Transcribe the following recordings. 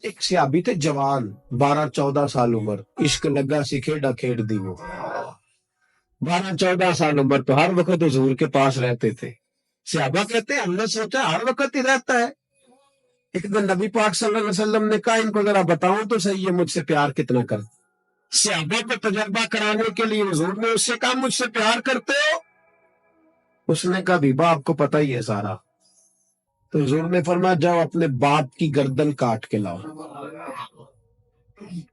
ایک صحابی تھے جوان، 12-14 سال عمر، عشق لگا سی کھیڈا کھیڈ دی وہ 12-14 سال عمر تو ہر وقت حضور کے پاس رہتے تھے۔ صحابہ کہتے ہیں ہم نے سوچا ہر وقت ہی رہتا ہے۔ ایک دن نبی پاک صلی اللہ علیہ وسلم نے کہا ان کو ذرا بتاؤں تو صحیح ہے مجھ سے پیار کتنا کرتے۔ صحابہ کو تجربہ کرانے کے لیے حضور نے اس سے کہا مجھ سے پیار کرتے ہو؟ اس نے کہا بیبا آپ کو پتہ ہی ہے سارا۔ تو حضور نے فرمایا جاؤ اپنے باپ کی گردن کاٹ کے لاؤ۔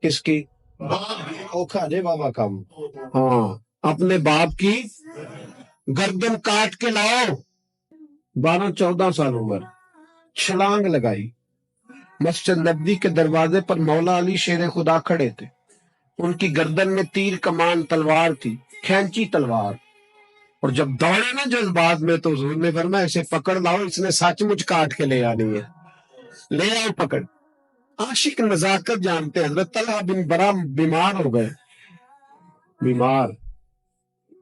کس کی؟ اوکھا جے بابا کام، ہاں اپنے باپ کی گردن کاٹ کے لاؤ۔ 12-14 سال عمر، چھلانگ لگائی۔ مسجد نبوی کے دروازے پر مولا علی شیر خدا کھڑے تھے، ان کی گردن میں تیر کمان تلوار تھی، کھینچی تلوار، اور جب دوڑے نا جذبات میں تو حضور نے فرمایا اسے پکڑ لاؤ، اس نے سچ مچ کاٹ کے لے آنی ہے، لے آؤ پکڑ۔ عاشق نزاکت جانتے ہیں۔ حضرت طلحہ بن برا بیمار ہو گئے، بیمار،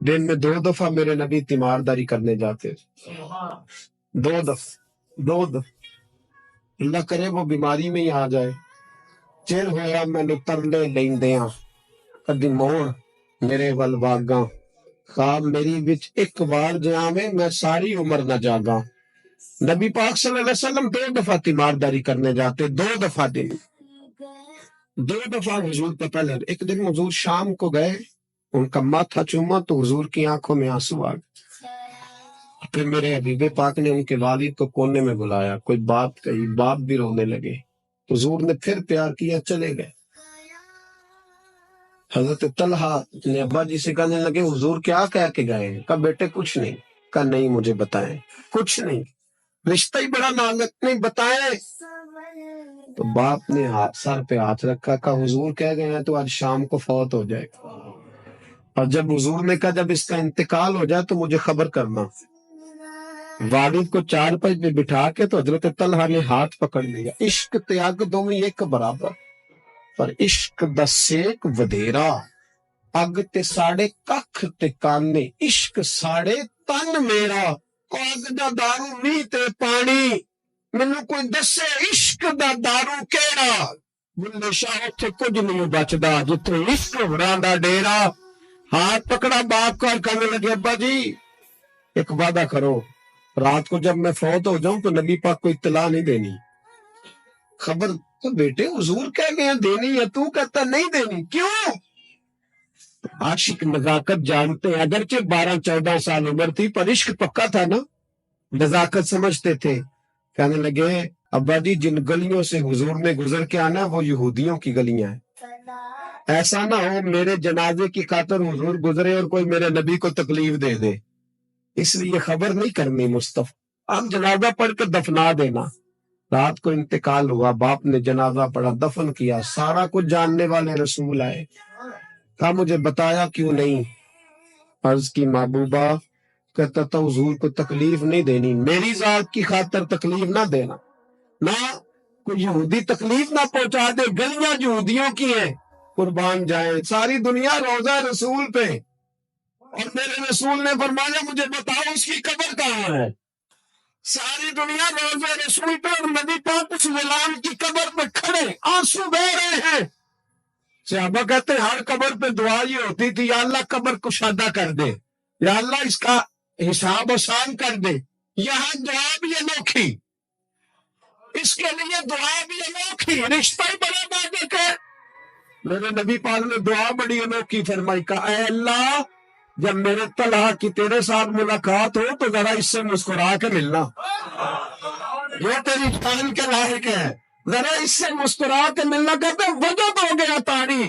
دن میں 2 دفعہ میرے نبی تیمارداری کرنے جاتے، 2 دفعہ اللہ کرے وہ بیماری میں ہی آ جائے۔ چل ہویا مینو ترلے لیندیاں، کدی موڑ میرے ول واگاں، خواب میری وچ ایک بار جاویں میں ساری عمر نہ جاگاں۔ نبی پاک صلی اللہ علیہ وسلم 2 دفعہ تیمارداری کرنے جاتے، 2 دفعہ دن، 2 دفعہ حضور پتہ لگ۔ ایک دن حضور شام کو گئے، ان کا ماتھا چوما تو حضور کی آنکھوں میں آنسو آ گئے۔ پھر میرے حبیب پاک نے ان کے والد کو کونے میں بلایا، کوئی بات کہی، باپ بھی رونے لگے، حضور نے پھر پیار کیا، چلے گئے۔ حضرت طلحہ نے ابا جی سے کہنے لگے حضور کیا کہہ کے گئے؟ کہا بیٹے کچھ نہیں۔ کہا نہیں مجھے بتائیں۔ کچھ نہیں، رشتہ ہی بڑا نازک، نہیں بتائیں۔ تو باپ نے سر پہ ہاتھ رکھا، کہا حضور کہہ گئے ہیں تو آج شام کو فوت ہو جائے گا، اور جب حضور نے کہا جب اس کا انتقال ہو جائے تو مجھے خبر کرنا۔ والد کو چارپائی پہ بٹھا کے تو حضرت طلحہ نے ہاتھ پکڑ لیا۔ عشق تے اگ دوویں ایک برابر، پر عشق دا سیک ودیرا، اگ تے ساڑے ککھ تے کانے، عشق ساڑے تن میرا، کو اگ دا دارو نہیں تے پانی، مینوں کوئی دسے عشق دا دارو کیڑا، بلے شاہ اتھے کچھ نہیں بچدا جتھے عشق ہوراں دا ڈیرا۔ ہاتھ پکڑا باپ کا اور کہنے لگے ابا جی ایک وعدہ کرو، رات کو جب میں فوت ہو جاؤں تو نبی پاک کو اطلاع نہیں دینی، خبر۔ تو بیٹے حضور کہہ گئے ہیں دینی ہے، تو کہتا نہیں دینی، کیوں؟ عاشق نزاکت جانتے ہیں، اگرچہ 12-14 سال عمر تھی پر عشق پکا تھا نا، نزاکت سمجھتے تھے۔ کہنے لگے ابا جی جن گلیوں سے حضور نے گزر کے آنا وہ یہودیوں کی گلیاں ہیں، ایسا نہ ہو میرے جنازے کی خاطر حضور گزرے اور کوئی میرے نبی کو تکلیف دے دے، اس لیے خبر نہیں کرنی مصطفیٰ، آپ جنازہ پڑھ کر دفنا دینا۔ رات کو انتقال ہوا، باپ نے جنازہ پڑھا، دفن کیا، سارا کچھ جاننے والے رسول آئے، کہا مجھے بتایا کیوں نہیں؟ عرض کی محبوبہ، کہتا تھا حضور کو تکلیف نہیں دینی، میری ذات کی خاطر تکلیف نہ دینا، نہ کوئی یہودی تکلیف نہ پہنچا دے، گلیاں یہودیوں کی ہیں، قربان جائیں ساری دنیا روزہ رسول پہ، اور میرے رسول نے فرمایا مجھے بتاؤ اس کی قبر کہاں ہے؟ ساری دنیا روزہ رسول پہ اور نبی پاک اس غلام کی قبر پہ کھڑے آنسو بہہ رہے ہیں۔ صحابہ کہتے ہیں ہر قبر پہ دعا یہ ہوتی تھی یا اللہ قبر کشادہ کر دے، یا اللہ اس کا حساب آسان کر دے۔ یہاں دعا بھی انوکھی، اس کے لیے دعا بھی انوکھی، رشتہ ہی بڑا نازک ہے۔ میرے نبی پاک نے دعا بڑی انوکھی فرمائی، کہا اے اللہ جب میرے طلحہ کی تیرے ساتھ ملاقات ہو تو ذرا اس سے مسکرا کے ملنا، یہ تیری شان کے لائق ہے، ذرا اس سے مسکرا کے ملنا۔ کہتے وجد ہو گیا تاری،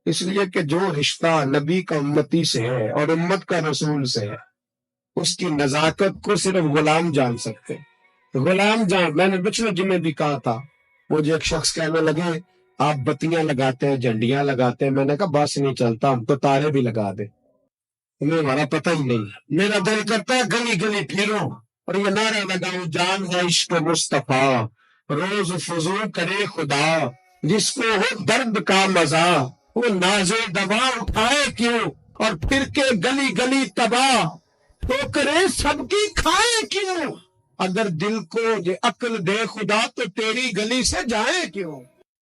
اس لیے کہ جو رشتہ نبی کا امتی سے ہے اور امت کا رسول سے ہے اس کی نزاکت کو صرف غلام جان سکتے، غلام جان۔ میں نے پچھلے جمعے بھی کہا تھا، مجھے ایک شخص کہنے لگے آپ بتیاں لگاتے ہیں، جھنڈیاں لگاتے ہیں، میں نے کہا بس نہیں چلتا، ہم تو تارے بھی لگا دیں، ہمیں ہمارا پتہ ہی نہیں۔ میرا دل کرتا ہے گلی گلی پھروں اور یہ نعرہ لگاؤں جان ہے عشق مصطفیٰ، روز فضو کرے خدا، جس کو ہو درد کا مزہ وہ ناز دوا اٹھائے کیوں، اور پھر کے گلی گلی تباہ ٹھوکریں سب کی کھائے کیوں، اگر دل کو یہ عقل دے خدا تو تیری گلی سے جائے کیوں۔